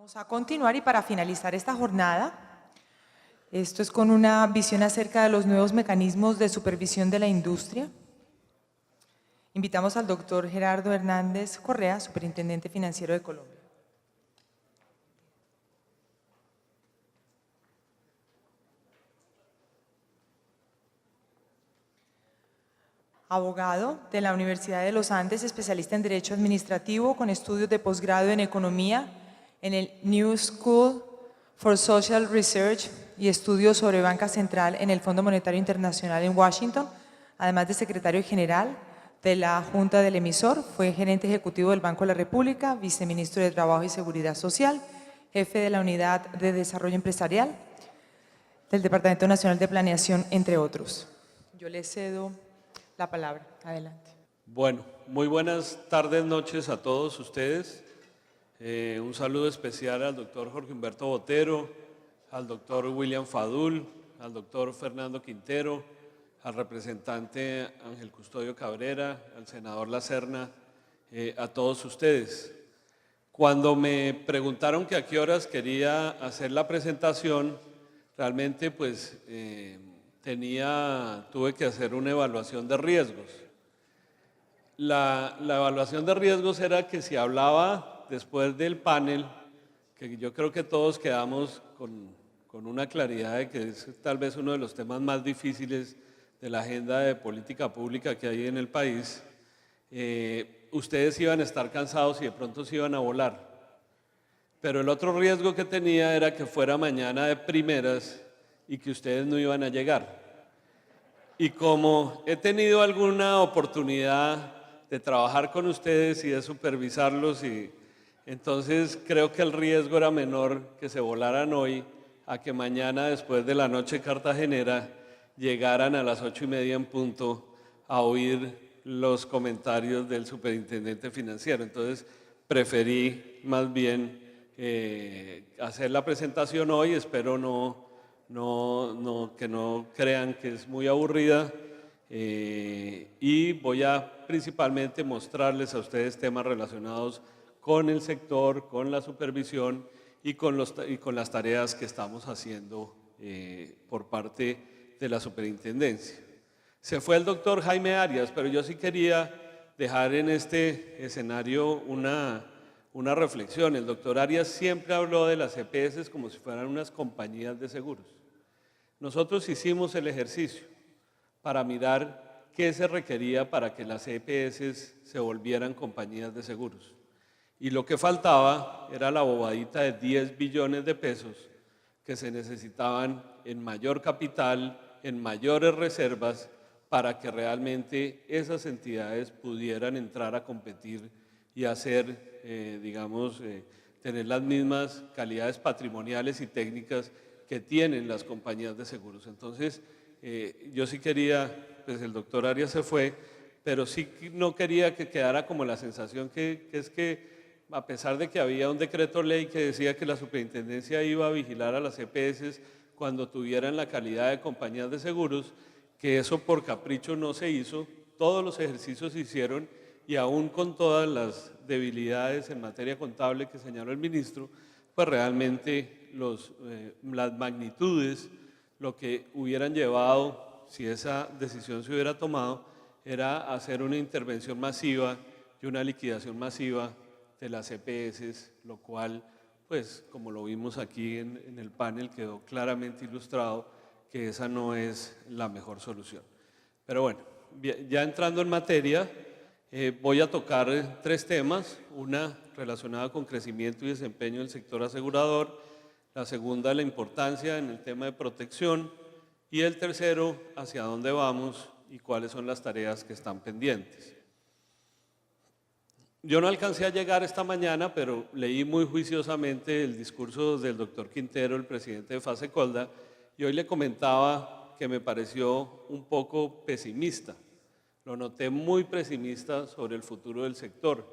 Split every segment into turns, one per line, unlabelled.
Vamos a continuar y para finalizar esta jornada, esto es con una visión acerca de los nuevos mecanismos de supervisión de la industria. Invitamos al doctor Gerardo Hernández Correa, Superintendente Financiero de Colombia. Abogado de la Universidad de los Andes, especialista en Derecho Administrativo con estudios de posgrado en Economía en el New School for Social Research y estudios sobre banca central en el Fondo Monetario Internacional en Washington, además de secretario general de la Junta del Emisor, fue gerente ejecutivo del Banco de la República, viceministro de Trabajo y Seguridad Social, jefe de la Unidad de Desarrollo Empresarial del Departamento Nacional de Planeación, entre otros. Yo le cedo la palabra. Adelante.
Bueno, muy buenas tardes, noches a todos ustedes. Un saludo especial al doctor Jorge Humberto Botero, al doctor William Fadul, al doctor Fernando Quintero, al representante Ángel Custodio Cabrera, al senador La Serna, a todos ustedes. Cuando me preguntaron que a qué horas quería hacer la presentación, realmente pues tuve que hacer una evaluación de riesgos. La evaluación de riesgos era que si hablaba después del panel, que yo creo que todos quedamos con una claridad de que es tal vez uno de los temas más difíciles de la agenda de política pública que hay en el país, ustedes iban a estar cansados y de pronto se iban a volar. Pero el otro riesgo que tenía era que fuera mañana de primeras y que ustedes no iban a llegar. Y como he tenido alguna oportunidad de trabajar con ustedes y de supervisarlos, entonces creo que el riesgo era menor que se volaran hoy a que mañana, después de la noche cartagenera, llegaran a las 8:30 en punto a oír los comentarios del superintendente financiero. Entonces preferí más bien hacer la presentación hoy. Espero que no crean que es muy aburrida, y voy a principalmente mostrarles a ustedes temas relacionados con el sector, con la supervisión y con las tareas que estamos haciendo por parte de la superintendencia. Se fue el doctor Jaime Arias, pero yo sí quería dejar en este escenario una reflexión. El doctor Arias siempre habló de las EPS como si fueran unas compañías de seguros. Nosotros hicimos el ejercicio para mirar qué se requería para que las EPS se volvieran compañías de seguros. Y lo que faltaba era la bobadita de 10 billones de pesos que se necesitaban en mayor capital, en mayores reservas, para que realmente esas entidades pudieran entrar a competir y hacer, tener las mismas calidades patrimoniales y técnicas que tienen las compañías de seguros. Entonces, yo sí quería, pues el doctor Arias se fue, pero sí no quería que quedara como la sensación que es que, a pesar de que había un decreto ley que decía que la superintendencia iba a vigilar a las EPS cuando tuvieran la calidad de compañías de seguros, que eso por capricho no se hizo. Todos los ejercicios se hicieron y aún con todas las debilidades en materia contable que señaló el ministro, pues realmente las magnitudes, lo que hubieran llevado, si esa decisión se hubiera tomado, era hacer una intervención masiva y una liquidación masiva de las EPS, lo cual, pues como lo vimos aquí en el panel, quedó claramente ilustrado que esa no es la mejor solución. Pero bueno, ya entrando en materia, voy a tocar 3 temas: una relacionada con crecimiento y desempeño del sector asegurador, la segunda, la importancia en el tema de protección, y el tercero, hacia dónde vamos y cuáles son las tareas que están pendientes. Yo no alcancé a llegar esta mañana, pero leí muy juiciosamente el discurso del doctor Quintero, el presidente de Fasecolda, y hoy le comentaba que me pareció un poco pesimista. Lo noté muy pesimista sobre el futuro del sector.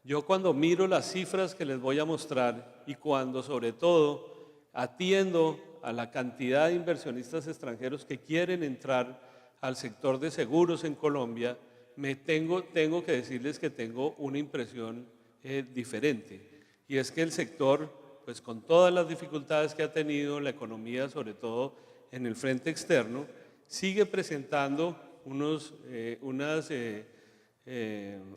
Yo cuando miro las cifras que les voy a mostrar y cuando sobre todo atiendo a la cantidad de inversionistas extranjeros que quieren entrar al sector de seguros en Colombia, tengo que decirles que tengo una impresión diferente, y es que el sector pues con todas las dificultades que ha tenido la economía, sobre todo en el frente externo, sigue presentando unos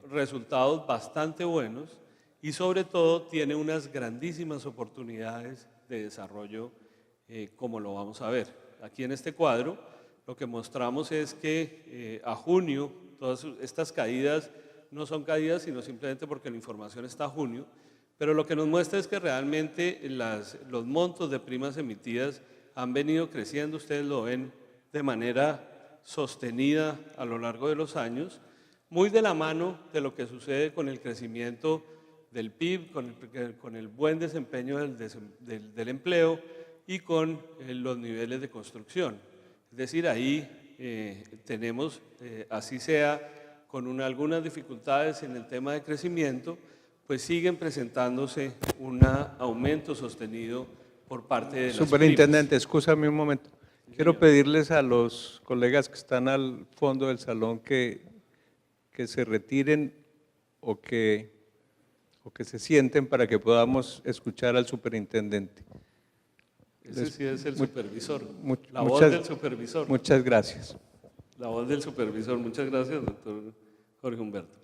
resultados bastante buenos y sobre todo tiene unas grandísimas oportunidades de desarrollo, como lo vamos a ver. Aquí en este cuadro lo que mostramos es que a junio todas estas caídas no son caídas sino simplemente porque la información está a junio, pero lo que nos muestra es que realmente los montos de primas emitidas han venido creciendo, ustedes lo ven de manera sostenida a lo largo de los años, muy de la mano de lo que sucede con el crecimiento del PIB, con el buen desempeño del empleo y con los niveles de construcción. Es decir, ahí tenemos, así sea con algunas dificultades en el tema de crecimiento, pues siguen presentándose un aumento sostenido por parte de las
Superintendente, escúchame un momento. Quiero pedirles a los colegas que están al fondo del salón que se retiren o que se sienten para que podamos escuchar al superintendente.
Ese sí es el supervisor, la
muchas,
voz del supervisor.
Muchas gracias.
La voz del supervisor, muchas gracias, doctor Jorge Humberto.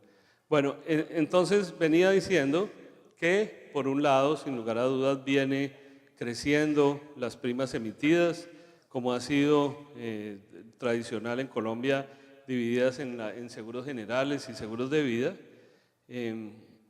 Bueno, entonces venía diciendo que, por un lado, sin lugar a dudas, viene creciendo las primas emitidas, como ha sido tradicional en Colombia, divididas en seguros generales y seguros de vida.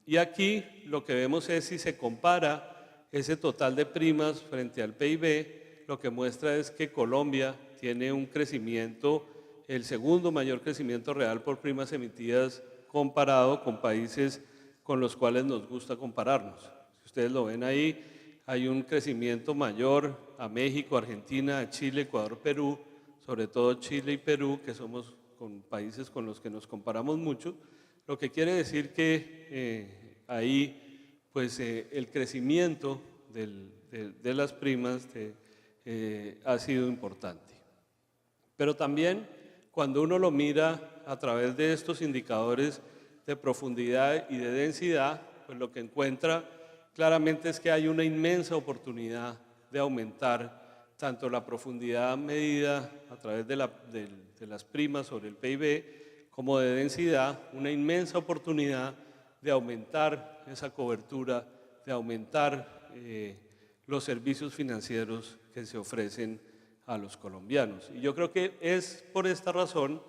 Y aquí lo que vemos es, si se compara ese total de primas frente al PIB, lo que muestra es que Colombia tiene un crecimiento, el segundo mayor crecimiento real por primas emitidas comparado con países con los cuales nos gusta compararnos. Si ustedes lo ven ahí, hay un crecimiento mayor a México, Argentina, a Chile, Ecuador, Perú, sobre todo Chile y Perú, que somos con países con los que nos comparamos mucho, lo que quiere decir que ahí pues, el crecimiento de las primas ha sido importante. Pero también cuando uno lo mira a través de estos indicadores de profundidad y de densidad, pues lo que encuentra claramente es que hay una inmensa oportunidad de aumentar tanto la profundidad medida a través de las primas sobre el PIB como de densidad, una inmensa oportunidad de aumentar esa cobertura, de aumentar los servicios financieros que se ofrecen a los colombianos. Y yo creo que es por esta razón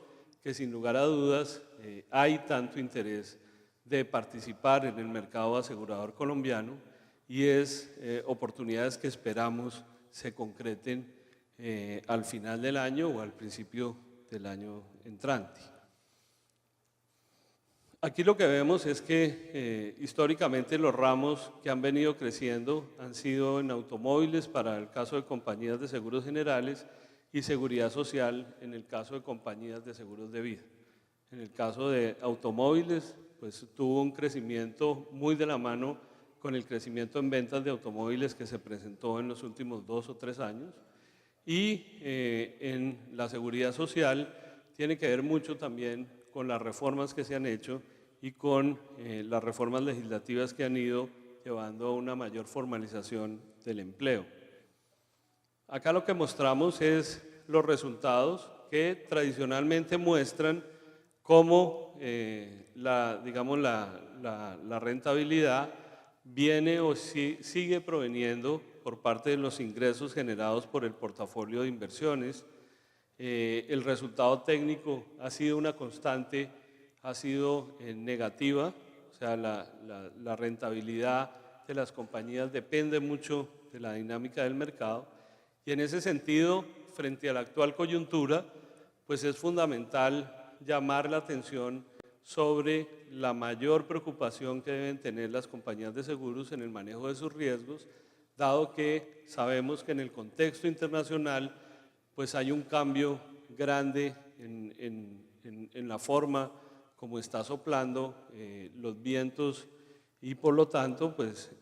que sin lugar a dudas hay tanto interés de participar en el mercado asegurador colombiano y es oportunidades que esperamos se concreten al final del año o al principio del año entrante. Aquí lo que vemos es que históricamente los ramos que han venido creciendo han sido en automóviles para el caso de compañías de seguros generales y seguridad social en el caso de compañías de seguros de vida. En el caso de automóviles, pues tuvo un crecimiento muy de la mano con el crecimiento en ventas de automóviles que se presentó en los últimos 2 o 3 años. Y en la seguridad social tiene que ver mucho también con las reformas que se han hecho y con las reformas legislativas que han ido llevando a una mayor formalización del empleo. Acá lo que mostramos es los resultados que tradicionalmente muestran cómo la rentabilidad viene o sigue proveniendo por parte de los ingresos generados por el portafolio de inversiones. El resultado técnico ha sido una constante, ha sido negativa, o sea, la rentabilidad de las compañías depende mucho de la dinámica del mercado y en ese sentido, frente a la actual coyuntura, pues es fundamental llamar la atención sobre la mayor preocupación que deben tener las compañías de seguros en el manejo de sus riesgos, dado que sabemos que en el contexto internacional pues hay un cambio grande en la forma como está soplando los vientos y por lo tanto pues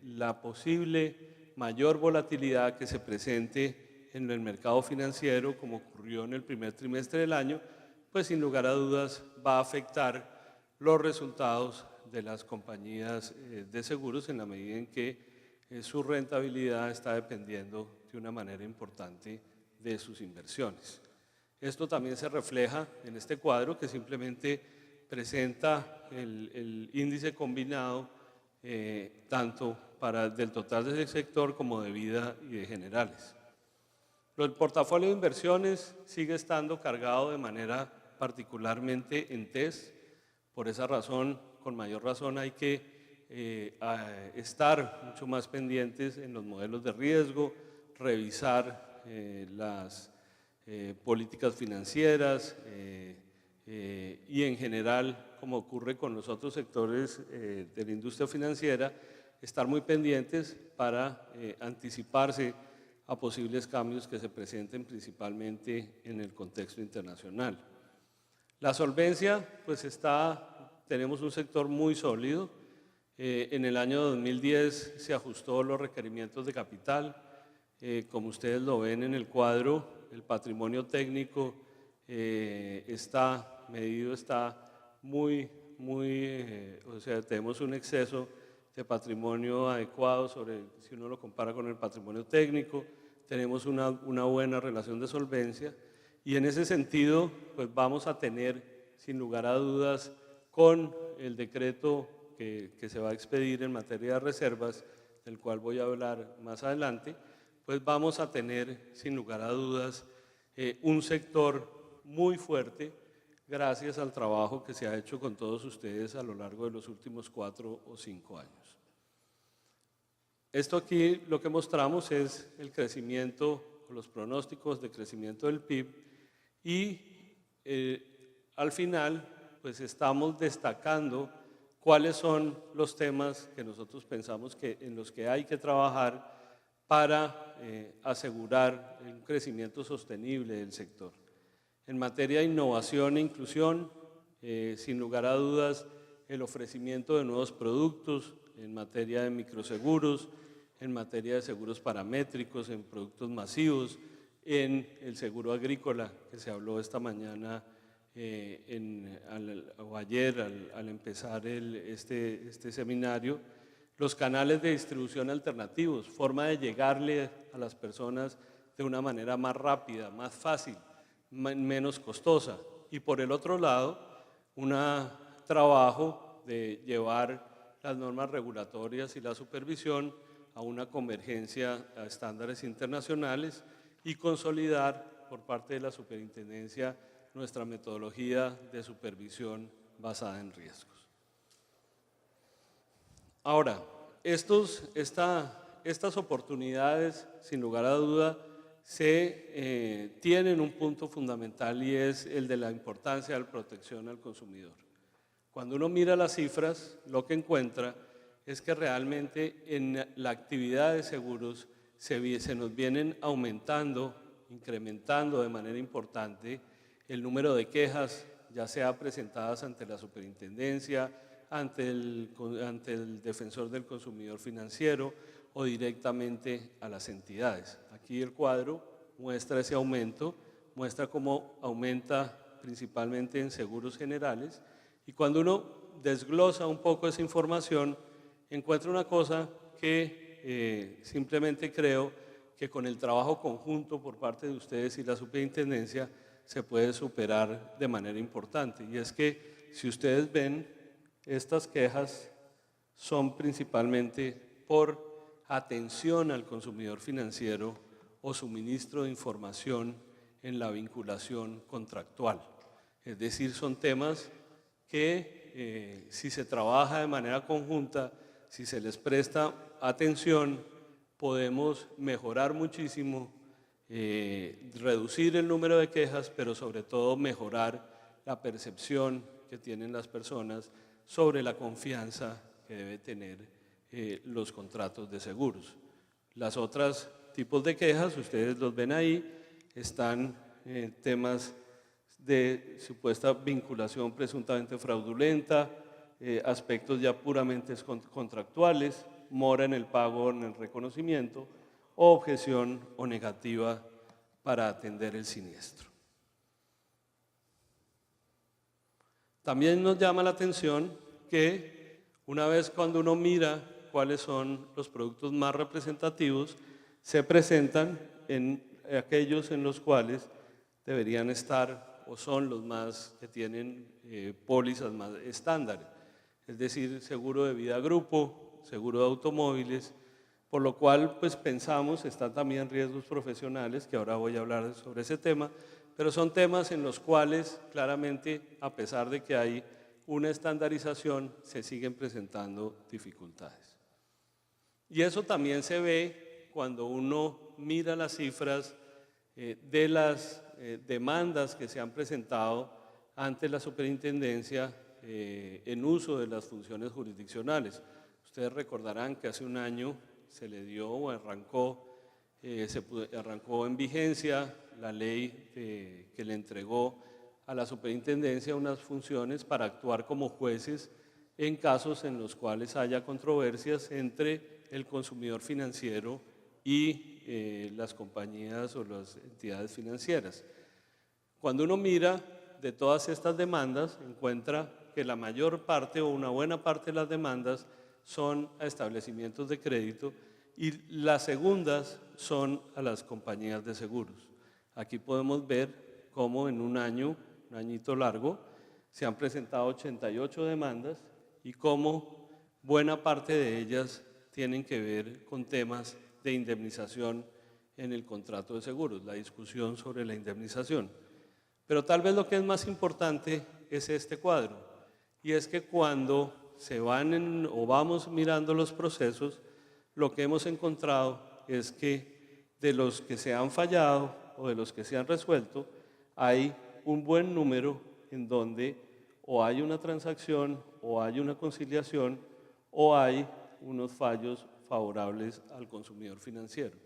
la posible mayor volatilidad que se presente en el mercado financiero como ocurrió en el primer trimestre del año, pues sin lugar a dudas va a afectar los resultados de las compañías de seguros en la medida en que su rentabilidad está dependiendo de una manera importante de sus inversiones. Esto también se refleja en este cuadro que simplemente presenta el índice combinado tanto del total del sector como de vida y de generales. El portafolio de inversiones sigue estando cargado de manera particularmente en TES. Por esa razón, con mayor razón, hay que estar mucho más pendientes en los modelos de riesgo, revisar las políticas financieras y en general, como ocurre con los otros sectores de la industria financiera, estar muy pendientes para anticiparse a posibles cambios que se presenten principalmente en el contexto internacional. La solvencia, pues tenemos un sector muy sólido. En el año 2010 se ajustó los requerimientos de capital. Como ustedes lo ven en el cuadro, el patrimonio técnico está medido, o sea, tenemos un exceso de patrimonio adecuado si uno lo compara con el patrimonio técnico, tenemos una buena relación de solvencia y en ese sentido pues vamos a tener sin lugar a dudas con el decreto que se va a expedir en materia de reservas, del cual voy a hablar más adelante, pues vamos a tener sin lugar a dudas un sector muy fuerte gracias al trabajo que se ha hecho con todos ustedes a lo largo de los últimos 4 o 5 años. Esto aquí lo que mostramos es el crecimiento, los pronósticos de crecimiento del PIB y al final pues estamos destacando cuáles son los temas que nosotros pensamos en los que hay que trabajar para asegurar un crecimiento sostenible del sector. En materia de innovación e inclusión, sin lugar a dudas, el ofrecimiento de nuevos productos en materia de microseguros, en materia de seguros paramétricos, en productos masivos, en el seguro agrícola, que se habló esta mañana o ayer al empezar este seminario, los canales de distribución alternativos, forma de llegarle a las personas de una manera más rápida, más fácil, menos costosa. Y por el otro lado, un trabajo de llevar las normas regulatorias y la supervisión a una convergencia a estándares internacionales y consolidar por parte de la superintendencia nuestra metodología de supervisión basada en riesgos. Ahora, estas oportunidades, sin lugar a duda, tienen un punto fundamental y es el de la importancia de la protección al consumidor. Cuando uno mira las cifras, lo que encuentra es que realmente en la actividad de seguros se nos vienen aumentando, incrementando de manera importante el número de quejas, ya sea presentadas ante la superintendencia, ante el defensor del consumidor financiero o directamente a las entidades. Aquí el cuadro muestra ese aumento, muestra cómo aumenta principalmente en seguros generales y cuando uno desglosa un poco esa información, encuentra una cosa que simplemente creo que con el trabajo conjunto por parte de ustedes y la superintendencia se puede superar de manera importante. Y es que si ustedes ven, estas quejas son principalmente por atención al consumidor financiero o suministro de información en la vinculación contractual. Es decir, son temas que si se trabaja de manera conjunta, si se les presta atención, podemos mejorar muchísimo, reducir el número de quejas, pero sobre todo mejorar la percepción que tienen las personas sobre la confianza que debe tener los contratos de seguros. Las otras tipos de quejas, ustedes los ven ahí, están temas de supuesta vinculación presuntamente fraudulenta, aspectos ya puramente contractuales, mora en el pago o en el reconocimiento, o objeción o negativa para atender el siniestro. También nos llama la atención que una vez cuando uno mira cuáles son los productos más representativos, se presentan en aquellos en los cuales deberían estar o son los más que tienen pólizas más estándares, es decir, seguro de vida grupo, seguro de automóviles, por lo cual pues pensamos, están también riesgos profesionales, que ahora voy a hablar sobre ese tema, pero son temas en los cuales claramente, a pesar de que hay una estandarización, se siguen presentando dificultades. Y eso también se ve cuando uno mira las cifras de las demandas que se han presentado ante la superintendencia en uso de las funciones jurisdiccionales. Ustedes recordarán que hace un año se le dio o arrancó en vigencia la ley que le entregó a la superintendencia unas funciones para actuar como jueces en casos en los cuales haya controversias entre el consumidor financiero y las compañías o las entidades financieras. Cuando uno mira de todas estas demandas, encuentra que la mayor parte o una buena parte de las demandas son a establecimientos de crédito y las segundas son a las compañías de seguros. Aquí podemos ver cómo en un añito largo, se han presentado 88 demandas y cómo buena parte de ellas tienen que ver con temas de indemnización en el contrato de seguros, la discusión sobre la indemnización. Pero tal vez lo que es más importante es este cuadro, y es que cuando se van o vamos mirando los procesos, lo que hemos encontrado es que de los que se han fallado o de los que se han resuelto, hay un buen número en donde o hay una transacción o hay una conciliación o hay unos fallos favorables al consumidor financiero.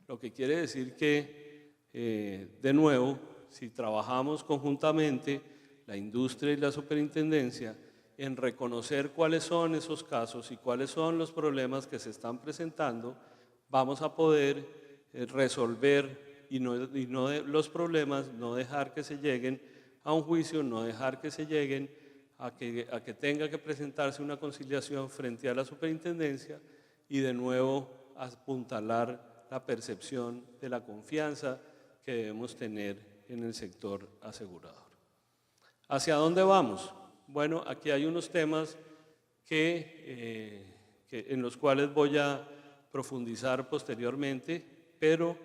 Lo que quiere decir que, de nuevo, si trabajamos conjuntamente, la industria y la superintendencia, en reconocer cuáles son esos casos y cuáles son los problemas que se están presentando, vamos a poder resolver los problemas, no dejar que se lleguen a un juicio, no dejar que se lleguen a que tenga que presentarse una conciliación frente a la superintendencia y de nuevo apuntalar la percepción de la confianza que debemos tener en el sector asegurador. ¿Hacia dónde vamos? Bueno, aquí hay unos temas en los cuales voy a profundizar posteriormente, pero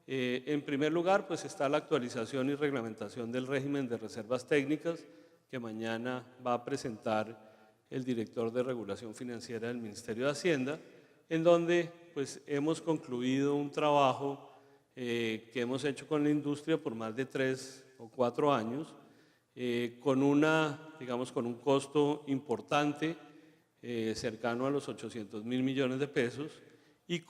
en primer lugar pues está la actualización y reglamentación del régimen de reservas técnicas que mañana va a presentar el director de regulación financiera del Ministerio de Hacienda, en donde pues hemos concluido un trabajo que hemos hecho con la industria por más de 3 o 4 años, con un costo importante, cercano a los 800.000 millones de pesos, y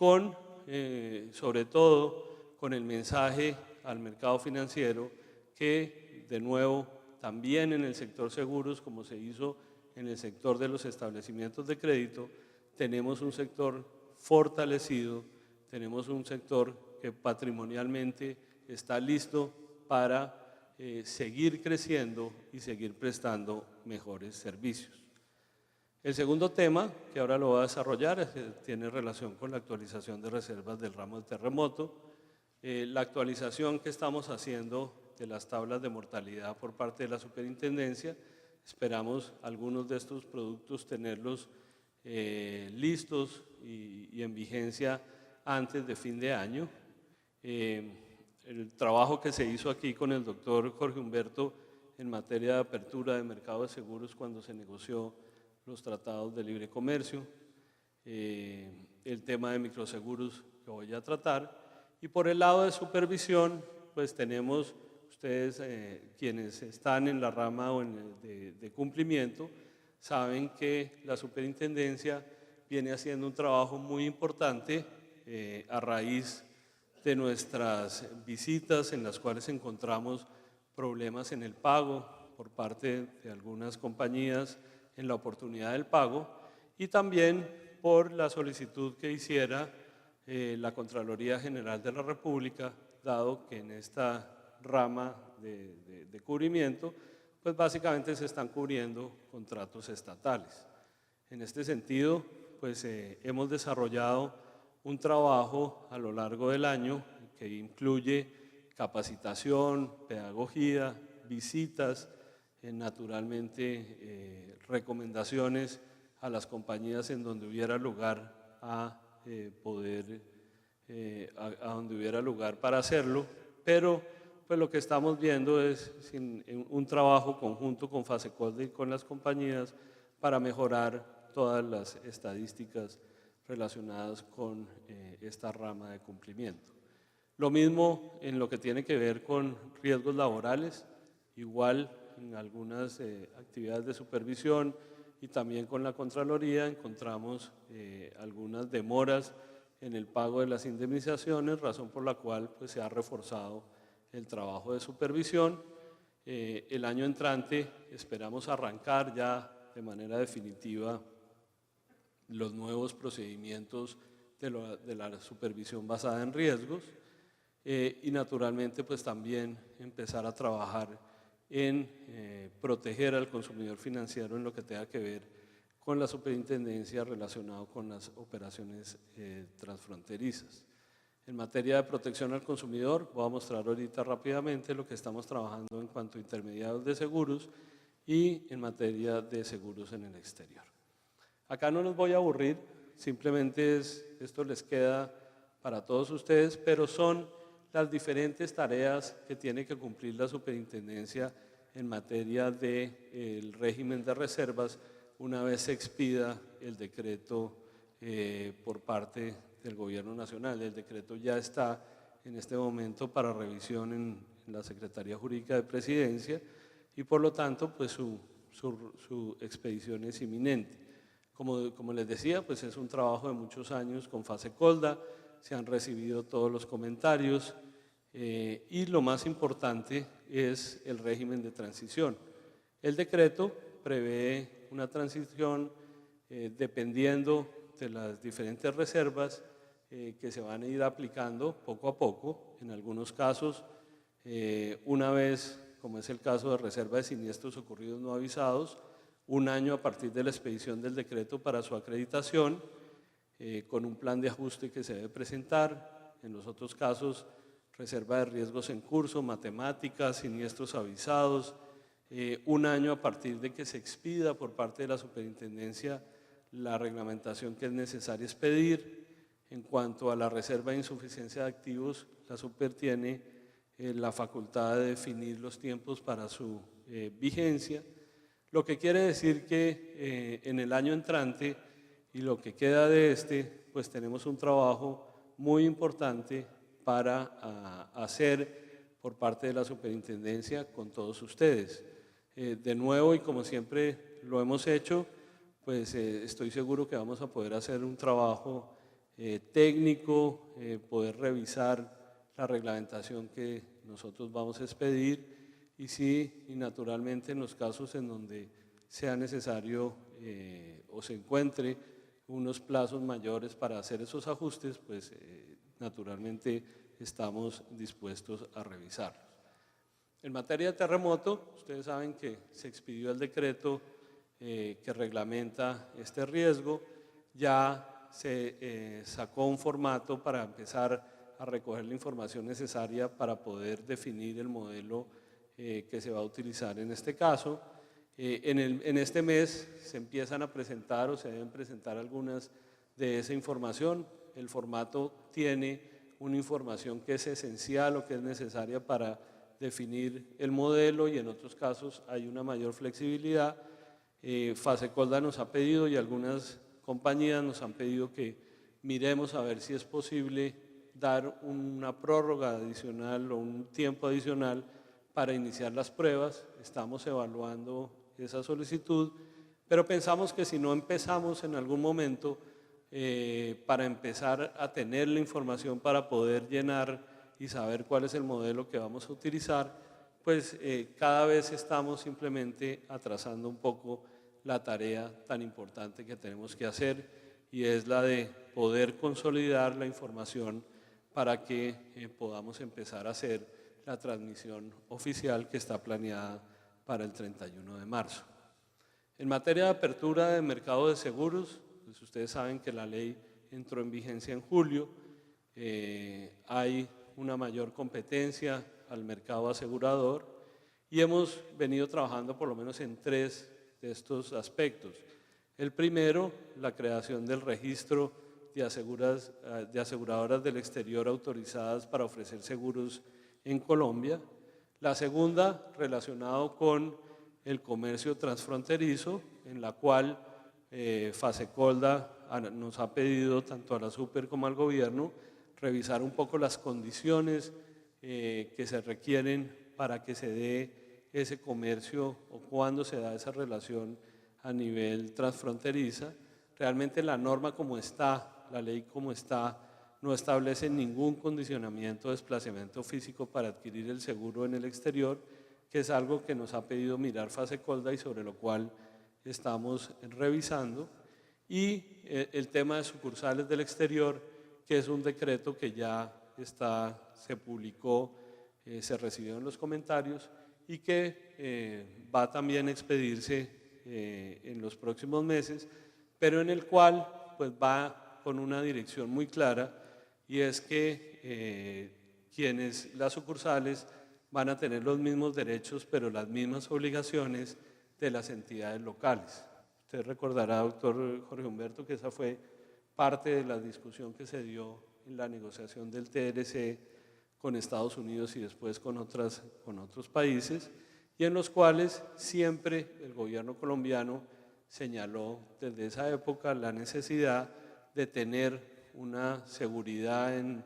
sobre todo, con el mensaje al mercado financiero que, de nuevo, también en el sector seguros, como se hizo en el sector de los establecimientos de crédito, tenemos un sector fortalecido, tenemos un sector que patrimonialmente está listo para seguir creciendo y seguir prestando mejores servicios. El segundo tema, que ahora lo voy a desarrollar, tiene relación con la actualización de reservas del ramo del terremoto, la actualización que estamos haciendo de las tablas de mortalidad por parte de la superintendencia. Esperamos algunos de estos productos tenerlos listos y en vigencia antes de fin de año. El trabajo que se hizo aquí con el doctor Jorge Humberto en materia de apertura de mercado de seguros cuando se negoció los tratados de libre comercio, el tema de microseguros que voy a tratar, y por el lado de supervisión pues tenemos ustedes quienes están en la rama de cumplimiento saben que la superintendencia viene haciendo un trabajo muy importante a raíz de nuestras visitas en las cuales encontramos problemas en el pago por parte de algunas compañías en la oportunidad del pago y también por la solicitud que hiciera la Contraloría General de la República, dado que en esta rama de cubrimiento, pues básicamente se están cubriendo contratos estatales. En este sentido, pues hemos desarrollado un trabajo a lo largo del año que incluye capacitación, pedagogía, visitas, naturalmente recomendaciones a las compañías en donde hubiera lugar a donde hubiera lugar para hacerlo, pero pues lo que estamos viendo es un trabajo conjunto con Fasecolda y con las compañías para mejorar todas las estadísticas relacionadas con esta rama de cumplimiento. Lo mismo en lo que tiene que ver con riesgos laborales, igual en algunas actividades de supervisión y también con la Contraloría encontramos algunas demoras en el pago de las indemnizaciones, razón por la cual pues, se ha reforzado el trabajo de supervisión. El año entrante esperamos arrancar ya de manera definitiva los nuevos procedimientos de la supervisión basada en riesgos y naturalmente pues también empezar a trabajar en proteger al consumidor financiero en lo que tenga que ver con la superintendencia relacionado con las operaciones transfronterizas. En materia de protección al consumidor, voy a mostrar ahorita rápidamente lo que estamos trabajando en cuanto a intermediarios de seguros y en materia de seguros en el exterior. Acá no los voy a aburrir, simplemente esto les queda para todos ustedes, pero son las diferentes tareas que tiene que cumplir la superintendencia en materia del régimen de reservas una vez se expida el decreto por parte del Gobierno Nacional. El decreto ya está en este momento para revisión en la Secretaría Jurídica de Presidencia y por lo tanto pues su expedición es inminente. Como les decía, pues es un trabajo de muchos años con Fasecolda, se han recibido todos los comentarios y lo más importante es el régimen de transición. El decreto prevé una transición dependiendo de las diferentes reservas que se van a ir aplicando poco a poco, en algunos casos una vez, como es el caso de reserva de siniestros ocurridos no avisados, un año a partir de la expedición del decreto para su acreditación, con un plan de ajuste que se debe presentar. En los otros casos, reserva de riesgos en curso, matemáticas, siniestros avisados, un año a partir de que se expida por parte de la superintendencia la reglamentación que es necesaria expedir. En cuanto a la reserva de insuficiencia de activos, la super tiene la facultad de definir los tiempos para su vigencia, lo que quiere decir que en el año entrante y lo que queda de pues tenemos un trabajo muy importante para hacer por parte de la superintendencia con todos ustedes. De nuevo y como siempre lo hemos hecho, pues estoy seguro que vamos a poder hacer un trabajo técnico, poder revisar la reglamentación que nosotros vamos a expedir y sí, y naturalmente en los casos en donde sea necesario o se encuentre unos plazos mayores para hacer esos ajustes, pues naturalmente estamos dispuestos a revisarlos. En materia de terremoto, ustedes saben que se expidió el decreto que reglamenta este riesgo, ya se sacó un formato para empezar a recoger la información necesaria para poder definir el modelo que se va a utilizar en este caso. En este mes se empiezan a presentar o se deben presentar algunas de esa información. El formato tiene una información que es esencial o que es necesaria para definir el modelo y en otros casos hay una mayor flexibilidad. Fasecolda nos ha pedido y algunas compañías nos han pedido que miremos a ver si es posible dar una prórroga adicional o un tiempo adicional para iniciar las pruebas. Estamos evaluando esa solicitud, pero pensamos que si no empezamos en algún momento para empezar a tener la información para poder llenar y saber cuál es el modelo que vamos a utilizar, pues cada vez estamos simplemente atrasando un poco la tarea tan importante que tenemos que hacer y es la de poder consolidar la información para que podamos empezar a hacer la transmisión oficial que está planeada para el 31 de marzo. En materia de apertura de mercado de seguros, Pues ustedes saben que la ley entró en vigencia en julio, hay una mayor competencia al mercado asegurador y hemos venido trabajando por lo menos en 3 de estos aspectos. El primero, la creación del registro de aseguradoras del exterior autorizadas para ofrecer seguros en Colombia. La segunda, relacionado con el comercio transfronterizo, en la cual Fasecolda nos ha pedido tanto a la Super como al gobierno revisar un poco las condiciones que se requieren para que se dé ese comercio o cuándo se da esa relación a nivel transfronteriza. Realmente la norma como está, la ley como está, no establece ningún condicionamiento de desplazamiento físico para adquirir el seguro en el exterior, que es algo que nos ha pedido mirar Fasecolda y sobre lo cual estamos revisando. Y el tema de sucursales del exterior, que es un decreto que ya se publicó, se recibió en los comentarios y que va también a expedirse en los próximos meses, pero en el cual pues va con una dirección muy clara, y es que las sucursales van a tener los mismos derechos pero las mismas obligaciones de las entidades locales. Usted recordará, doctor Jorge Humberto, que esa fue parte de la discusión que se dio en la negociación del TLC con Estados Unidos y después con otros países, y en los cuales siempre el gobierno colombiano señaló desde esa época la necesidad de tener una seguridad en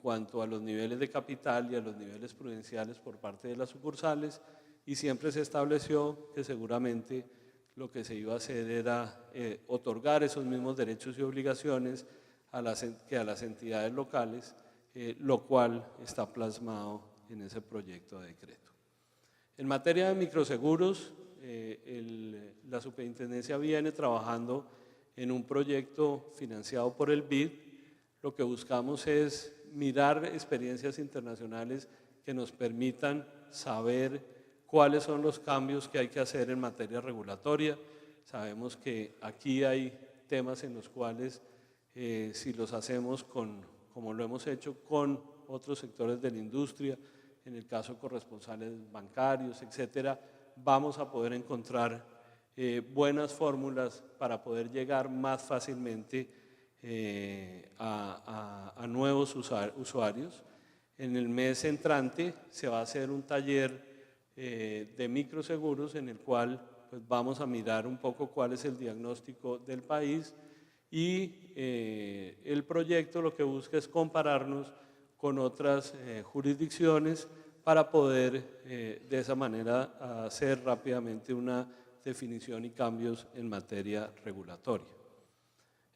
cuanto a los niveles de capital y a los niveles prudenciales por parte de las sucursales, y siempre se estableció que seguramente lo que se iba a hacer era otorgar esos mismos derechos y obligaciones que a las entidades locales, lo cual está plasmado en ese proyecto de decreto. En materia de microseguros, la superintendencia viene trabajando en un proyecto financiado por el BID. Lo que buscamos es mirar experiencias internacionales que nos permitan saber cuáles son los cambios que hay que hacer en materia regulatoria. Sabemos que aquí hay temas en los cuales si los hacemos como lo hemos hecho con otros sectores de la industria, en el caso de corresponsales bancarios, etcétera, vamos a poder encontrar buenas fórmulas para poder llegar más fácilmente a nuevos usuarios. En el mes entrante se va a hacer un taller de microseguros en el cual pues, vamos a mirar un poco cuál es el diagnóstico del país, y el proyecto lo que busca es compararnos con otras jurisdicciones para poder de esa manera hacer rápidamente una definición y cambios en materia regulatoria.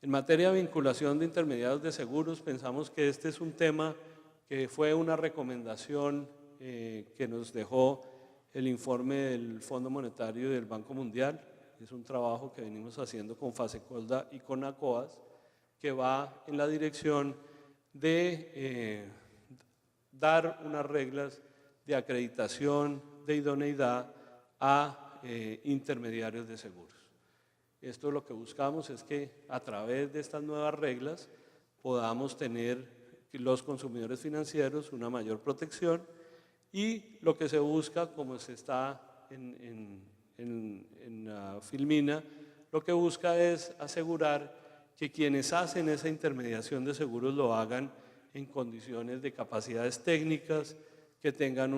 En materia de vinculación de intermediarios de seguros, pensamos que este es un tema que fue una recomendación que nos dejó el informe del Fondo Monetario y del Banco Mundial. Es un trabajo que venimos haciendo con Fasecolda y con ACOAS, que va en la dirección de dar unas reglas de acreditación de idoneidad a intermediarios de seguros. Esto lo que buscamos es que a través de estas nuevas reglas podamos tener los consumidores financieros una mayor protección, y lo que se busca, como se está en la Filmina, lo que busca es asegurar que quienes hacen esa intermediación de seguros lo hagan en condiciones de capacidades técnicas, que tengan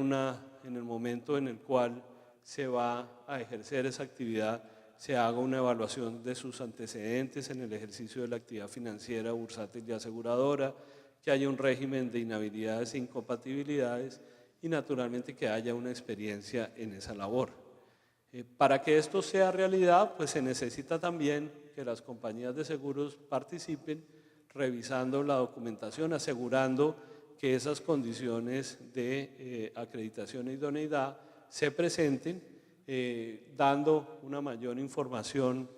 en el momento en el cual se va a ejercer esa actividad, se haga una evaluación de sus antecedentes en el ejercicio de la actividad financiera, bursátil y aseguradora, que haya un régimen de inhabilidades e incompatibilidades y naturalmente que haya una experiencia en esa labor. Para que esto sea realidad, pues se necesita también que las compañías de seguros participen revisando la documentación, asegurando que esas condiciones de acreditación e idoneidad se presenten, dando una mayor información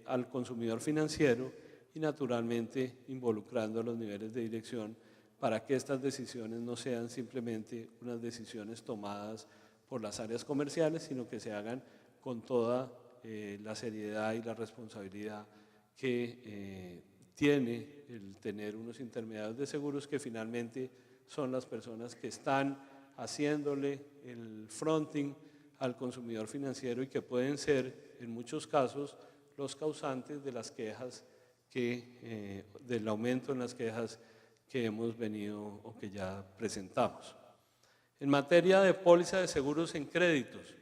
al consumidor financiero y naturalmente involucrando los niveles de dirección para que estas decisiones no sean simplemente unas decisiones tomadas por las áreas comerciales, sino que se hagan con toda la seriedad y la responsabilidad que tiene el tener unos intermediarios de seguros que finalmente son las personas que están haciéndole el fronting al consumidor financiero y que pueden ser, en muchos casos, los causantes de las quejas del aumento en las quejas que hemos venido o que ya presentamos. En materia de póliza de seguros en créditos,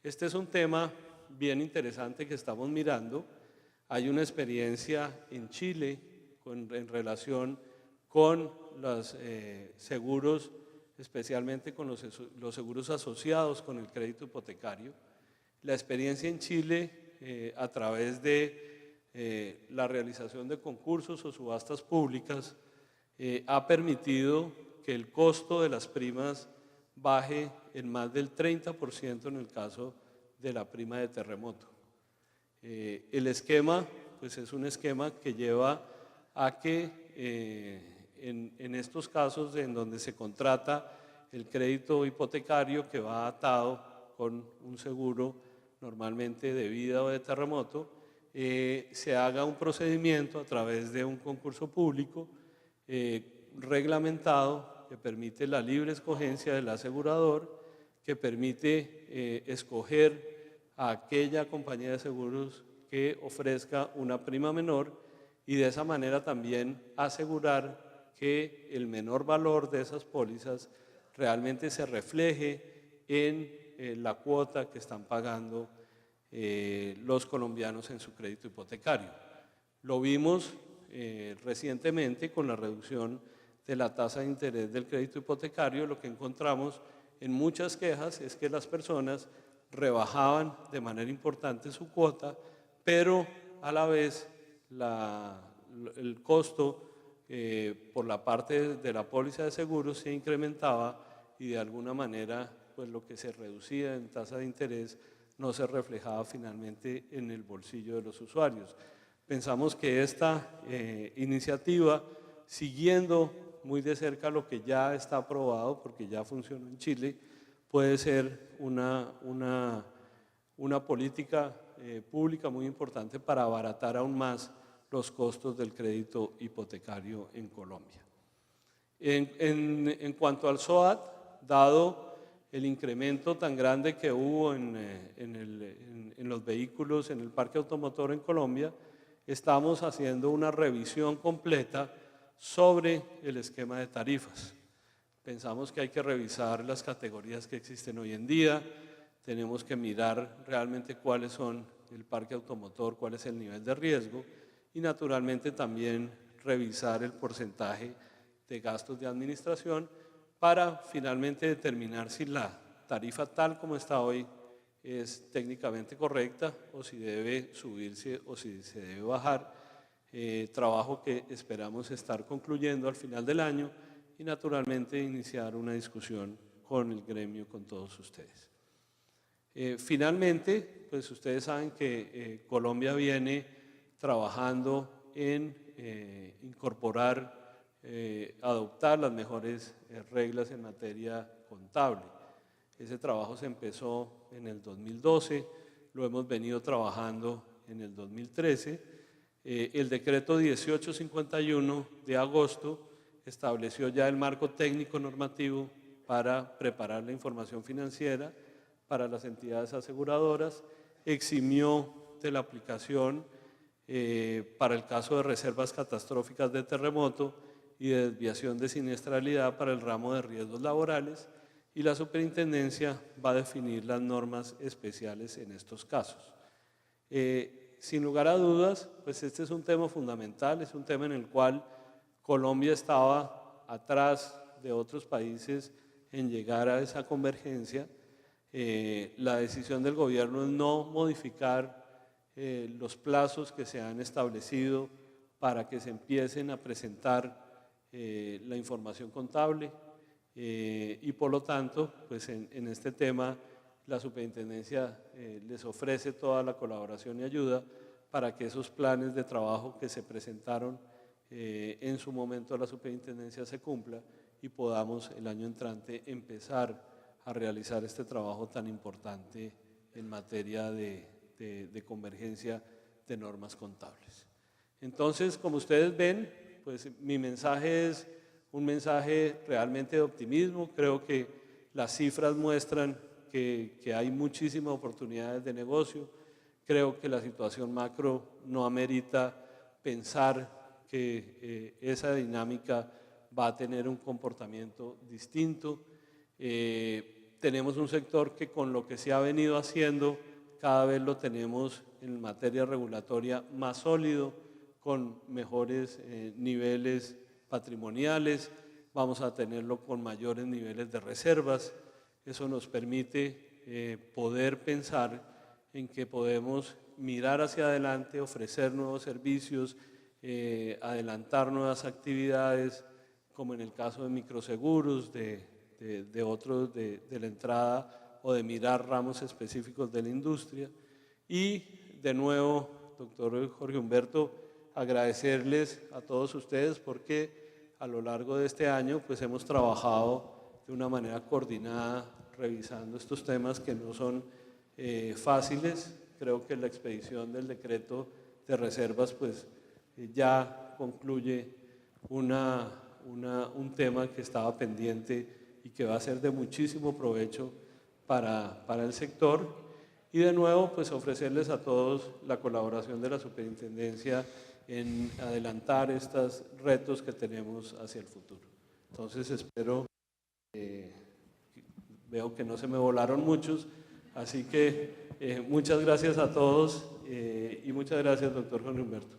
este es un tema bien interesante que estamos mirando. Hay una experiencia en Chile en relación con los seguros, especialmente con los seguros asociados con el crédito hipotecario. La experiencia en Chile, a través de la realización de concursos o subastas públicas, ha permitido que el costo de las primas baje en más del 30% en el caso de la prima de terremoto. El esquema, pues es un esquema que lleva a que en estos casos en donde se contrata el crédito hipotecario que va atado con un seguro normalmente de vida o de terremoto, se haga un procedimiento a través de un concurso público reglamentado que permite la libre escogencia del asegurador, que permite escoger a aquella compañía de seguros que ofrezca una prima menor y de esa manera también asegurar que el menor valor de esas pólizas realmente se refleje en la cuota que están pagando los colombianos en su crédito hipotecario. Lo vimos recientemente con la reducción de la tasa de interés del crédito hipotecario. Lo que encontramos en muchas quejas es que las personas rebajaban de manera importante su cuota, pero a la vez el costo por la parte de la póliza de seguros se incrementaba y de alguna manera pues lo que se reducía en tasa de interés no se reflejaba finalmente en el bolsillo de los usuarios. Pensamos que esta iniciativa, siguiendo muy de cerca lo que ya está aprobado, porque ya funcionó en Chile, puede ser una política pública muy importante para abaratar aún más los costos del crédito hipotecario en Colombia. En cuanto al SOAT, dado el incremento tan grande que hubo en los vehículos, en el parque automotor en Colombia, estamos haciendo una revisión completa sobre el esquema de tarifas. Pensamos que hay que revisar las categorías que existen hoy en día, tenemos que mirar realmente cuáles son el parque automotor, cuál es el nivel de riesgo y naturalmente también revisar el porcentaje de gastos de administración para finalmente determinar si la tarifa tal como está hoy es técnicamente correcta o si debe subirse o si se debe bajar. Trabajo que esperamos estar concluyendo al final del año y naturalmente iniciar una discusión con el gremio, con todos ustedes. Finalmente, pues ustedes saben que Colombia viene trabajando en incorporar, adoptar las mejores reglas en materia contable. Ese trabajo se empezó en el 2012, lo hemos venido trabajando en el 2013. El decreto 1851 de agosto estableció ya el marco técnico normativo para preparar la información financiera para las entidades aseguradoras, eximió de la aplicación para el caso de reservas catastróficas de terremoto y de desviación de siniestralidad para el ramo de riesgos laborales, y la superintendencia va a definir las normas especiales en estos casos. Sin lugar a dudas, pues este es un tema fundamental, es un tema en el cual Colombia estaba atrás de otros países en llegar a esa convergencia. La decisión del gobierno es no modificar los plazos que se han establecido para que se empiecen a presentar la información contable y por lo tanto, pues en este tema la superintendencia les ofrece toda la colaboración y ayuda para que esos planes de trabajo que se presentaron en su momento a la superintendencia se cumpla y podamos el año entrante empezar a realizar este trabajo tan importante en materia de convergencia de normas contables. Entonces, como ustedes ven, pues mi mensaje es un mensaje realmente de optimismo. Creo que las cifras muestran que hay muchísimas oportunidades de negocio. Creo que la situación macro no amerita pensar que esa dinámica va a tener un comportamiento distinto. Tenemos un sector que con lo que se ha venido haciendo, cada vez lo tenemos en materia regulatoria más sólido, con mejores niveles patrimoniales, vamos a tenerlo con mayores niveles de reservas. Eso nos permite poder pensar en que podemos mirar hacia adelante, ofrecer nuevos servicios, adelantar nuevas actividades, como en el caso de microseguros, de otros de la entrada o de mirar ramos específicos de la industria. Y de nuevo, doctor Jorge Humberto, agradecerles a todos ustedes porque a lo largo de este año pues hemos trabajado de una manera coordinada revisando estos temas que no son fáciles. Creo que la expedición del decreto de reservas pues ya concluye un tema que estaba pendiente y que va a ser de muchísimo provecho para el sector. Y de nuevo, pues ofrecerles a todos la colaboración de la Superintendencia en adelantar estos retos que tenemos hacia el futuro. Entonces espero, veo que no se me volaron muchos, así que muchas gracias a todos y muchas gracias, doctor Jorge Humberto.